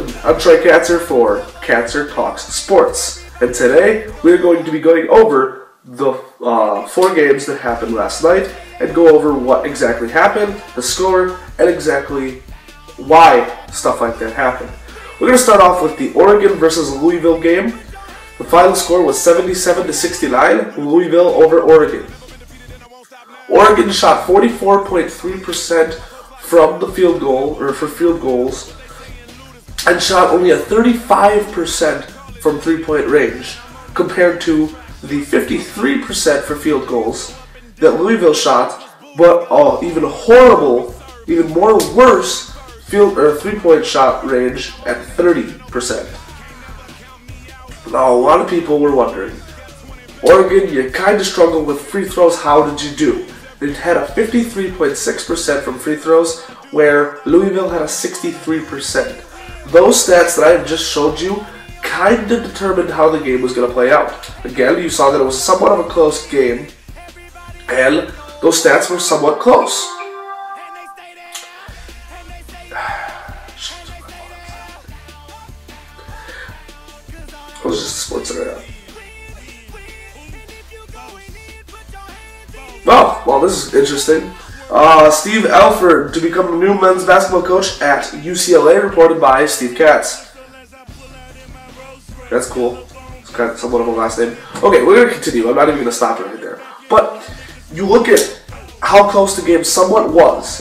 Jordan. I'm Troy Katzer for Katzer Talks Sports, and today we're going to be going over the 4 games that happened last night and go over what exactly happened, the score, and exactly why stuff like that happened. We're going to start off with the Oregon versus Louisville game. The final score was 77-69, Louisville over Oregon. Oregon shot 44.3% from the field goal, or for field goals, and shot only a 35% from three-point range, compared to the 53% for field goals that Louisville shot, but even more worse three-point shot range at 30%. Now, a lot of people were wondering, Oregon, you kind of struggled with free throws, how did you do? They had a 53.6% from free throws, where Louisville had a 63%. Those stats that I have just showed you kind of determined how the game was going to play out. Again, you saw that it was somewhat of a close game, and those stats were somewhat close. It was just a sports area. Oh, well, this is interesting. Steve Alford to become the new men's basketball coach at UCLA, reported by Steve Katz. That's cool. It's kind of somewhat of a last name. Okay, we're going to continue. I'm not even going to stop right there. But you look at how close the game somewhat was.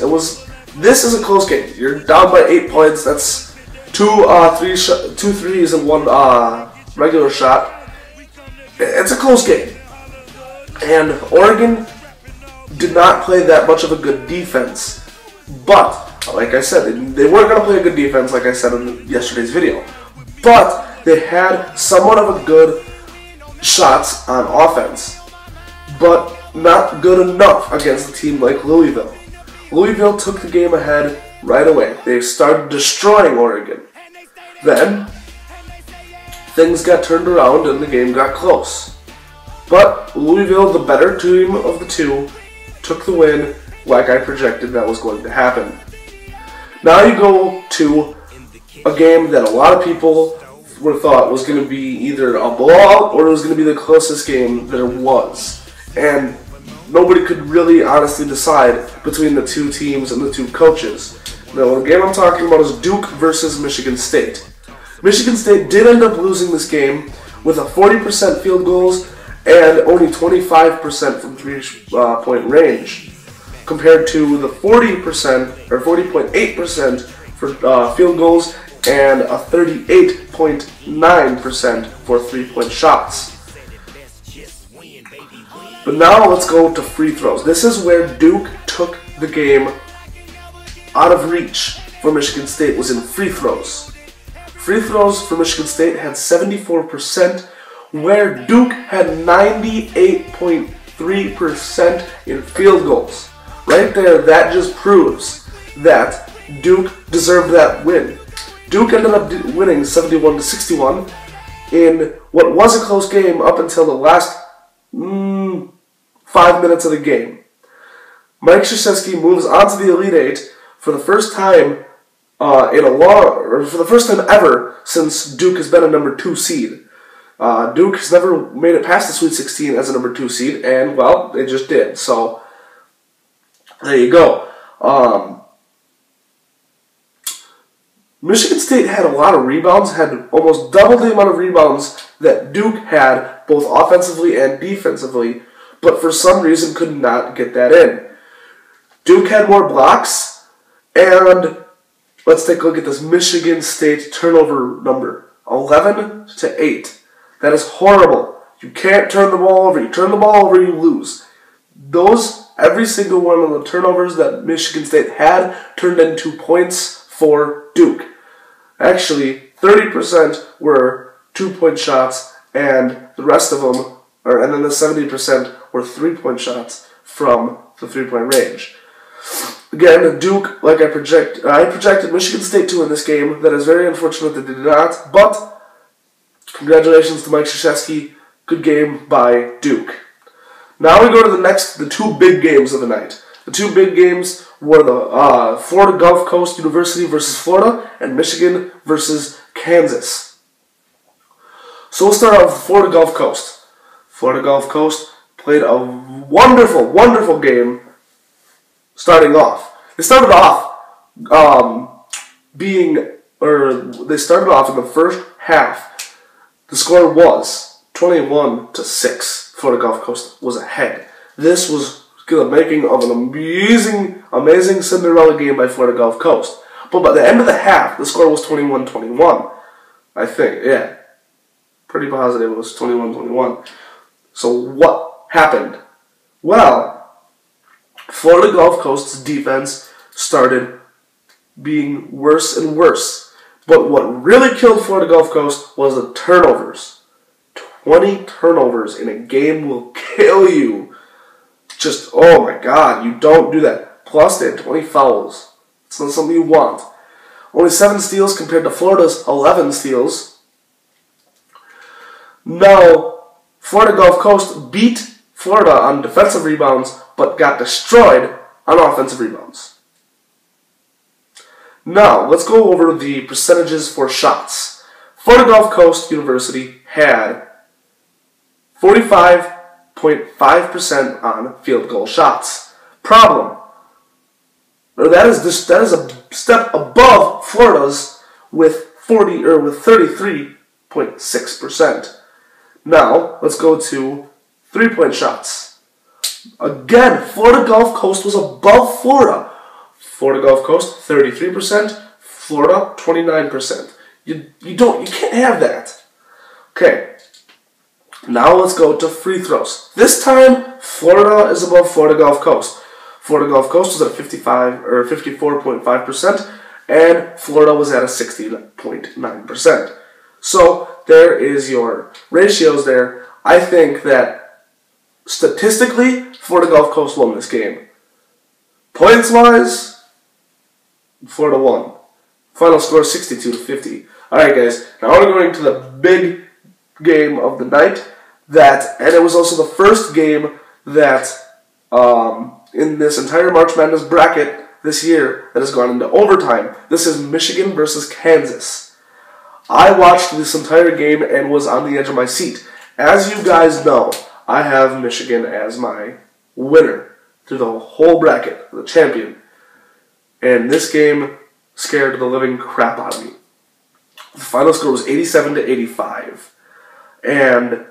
This is a close game. You're down by 8 points. That's two threes and one regular shot. It's a close game. And Oregon did not play that much of a good defense. But, like I said, they weren't going to play a good defense, like I said in yesterday's video. But they had somewhat of a good shots on offense, but not good enough against a team like Louisville. Louisville took the game ahead right away. They started destroying Oregon. Then, things got turned around and the game got close. But Louisville, the better team of the two, took the win like I projected that was going to happen. Now you go to a game that a lot of people thought was going to be either a blowout or it was going to be the closest game there was. And nobody could really honestly decide between the two teams and the two coaches. Now, the game I'm talking about is Duke versus Michigan State. Michigan State did end up losing this game with a 40% field goals and only 25% from three-point range, compared to the 40% or 40.8% for field goals and a 38.9% for three-point shots. But now let's go to free throws. This is where Duke took the game out of reach for Michigan State, was in free throws. Free throws for Michigan State had 74%, where Duke had 98.3% in field goals. Right there, that just proves that Duke deserved that win. Duke ended up winning 71-61 in what was a close game up until the last 5 minutes of the game. Mike Krzyzewski moves on to the Elite Eight for the first time for the first time ever since Duke has been a number 2 seed. Duke has never made it past the Sweet 16 as a number 2 seed, and, well, they just did. So, there you go. Michigan State had a lot of rebounds, had almost double the amount of rebounds that Duke had, both offensively and defensively, but for some reason could not get that in. Duke had more blocks, and let's take a look at this Michigan State turnover number, 11-8. That is horrible. You can't turn the ball over. You turn the ball over, you lose. Every single one of the turnovers that Michigan State had turned into points for Duke. Actually, 30% were 2-point shots, and the rest of them, and then the 70% were 3-point shots from the 3-point range. Again, Duke, like I projected Michigan State to win this game. That is very unfortunate that they did not, but congratulations to Mike Krzyzewski. Good game by Duke. Now we go to the 2 big games of the night. The 2 big games were the Florida Gulf Coast University versus Florida and Michigan versus Kansas. So we'll start off with Florida Gulf Coast. Florida Gulf Coast played a wonderful, wonderful game starting off. They started off they started off in the first half. The score was 21-6. Florida Gulf Coast was ahead. This was the making of an amazing Cinderella game by Florida Gulf Coast. But by the end of the half, the score was 21-21. I think, yeah. Pretty positive it was 21-21. So what happened? Well, Florida Gulf Coast's defense started being worse and worse. But what really killed Florida Gulf Coast was the turnovers. 20 turnovers in a game will kill you. Just, oh my God, you don't do that. Plus, they had 20 fouls. It's not something you want. Only 7 steals compared to Florida's 11 steals. Now, Florida Gulf Coast beat Florida on defensive rebounds, but got destroyed on offensive rebounds. Now, let's go over the percentages for shots. Florida Gulf Coast University had 45.5% on field goal shots. Problem. That is a step above Florida's with 33.6%. Now, let's go to 3-point shots. Again, Florida Gulf Coast was above Florida. Florida Gulf Coast 33%, Florida 29%. You can't have that. Okay. Now let's go to free throws. This time, Florida is above Florida Gulf Coast. Florida Gulf Coast was at 54.5%, and Florida was at a 60.9%. So there is your ratios there. I think that statistically, Florida Gulf Coast won this game. Points-wise, Florida won. Final score 62-50. Alright guys, now we're going to the big game of the night. And it was also the first game that in this entire March Madness bracket this year that has gone into overtime. This is Michigan versus Kansas. I watched this entire game and was on the edge of my seat. As you guys know, I have Michigan as my winner through the whole bracket, the champion. And this game scared the living crap out of me. The final score was 87-85. And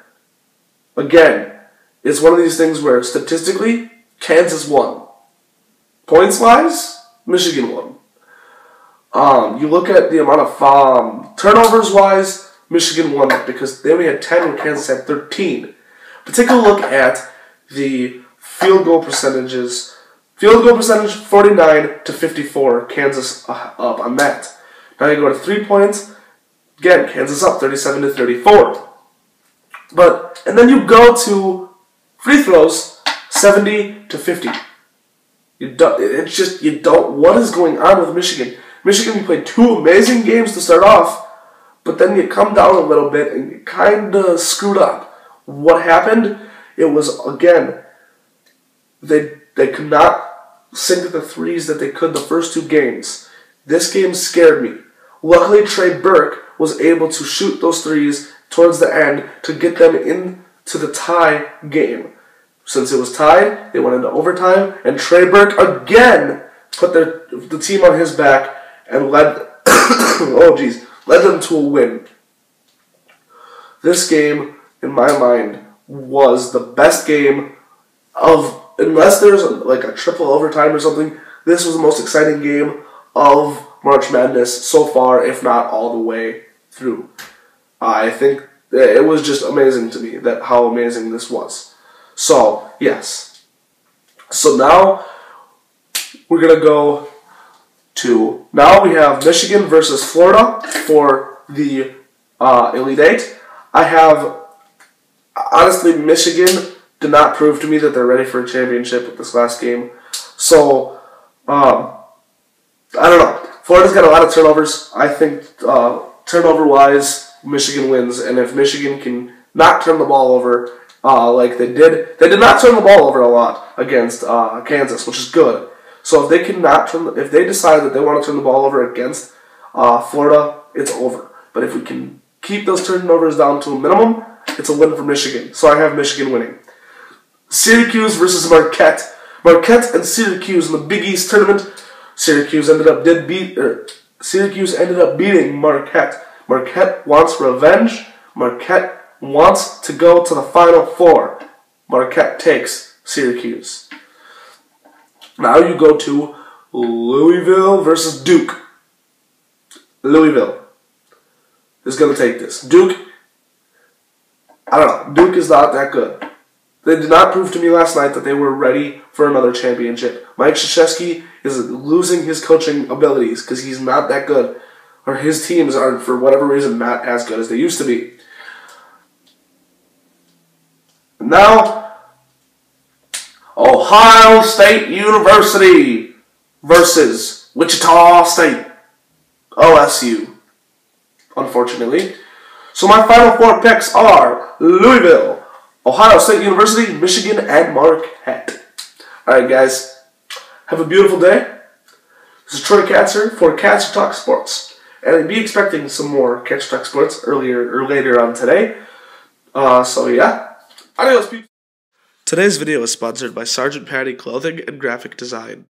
again, it's one of these things where statistically, Kansas won. Points-wise, Michigan won. You look at the amount of turnovers-wise, Michigan won because they only had 10 and Kansas had 13. But take a look at the field goal percentages. Field goal percentage 49-54, Kansas up on that. Now you go to 3 points. Again, Kansas up 37-34. And then you go to free throws 70-50. What is going on with Michigan? Michigan played 2 amazing games to start off, but then you come down a little bit and you kind of screwed up. What happened? It was, again, they could not sink the threes that they could the first 2 games. This game scared me. Luckily, Trey Burke was able to shoot those threes towards the end to get them into the tie game. Since it was tied, they went into overtime, and Trey Burke again put the team on his back and led them to a win. This game, in my mind, was the best game of, unless there's like a triple overtime or something, this was the most exciting game of March Madness so far, if not all the way through. I think it was just amazing to me how amazing this was. So, yes. So now we're going to go to, now we have Michigan versus Florida for the Elite Eight. Honestly, Michigan did not prove to me that they're ready for a championship with this last game. So, I don't know. Florida's got a lot of turnovers. I think turnover-wise, Michigan wins. And if Michigan can not turn the ball over like they did not turn the ball over a lot against Kansas, which is good. So if they decide that they want to turn the ball over against Florida, it's over. But if we can keep those turnovers down to a minimum, it's a win for Michigan. So I have Michigan winning. Syracuse versus Marquette. Marquette and Syracuse in the Big East tournament. Syracuse ended up beating Marquette. Marquette wants revenge. Marquette wants to go to the Final Four. Marquette takes Syracuse. Now you go to Louisville versus Duke. Louisville is going to take this. Duke, I don't know. Duke is not that good. They did not prove to me last night that they were ready for another championship. Mike Krzyzewski is losing his coaching abilities because he's not that good. Or his teams are, for whatever reason, not as good as they used to be. Now, Ohio State University versus Wichita State. OSU, unfortunately. So my final four picks are Louisville, Ohio State University, Michigan, and Marquette. Alright guys, have a beautiful day. This is Troy Katzer for Katzer Talk Sports. And I'd be expecting some more Katzer Talk Sports later on today. So yeah, adios people. Today's video is sponsored by Sergeant Patty Clothing and Graphic Design.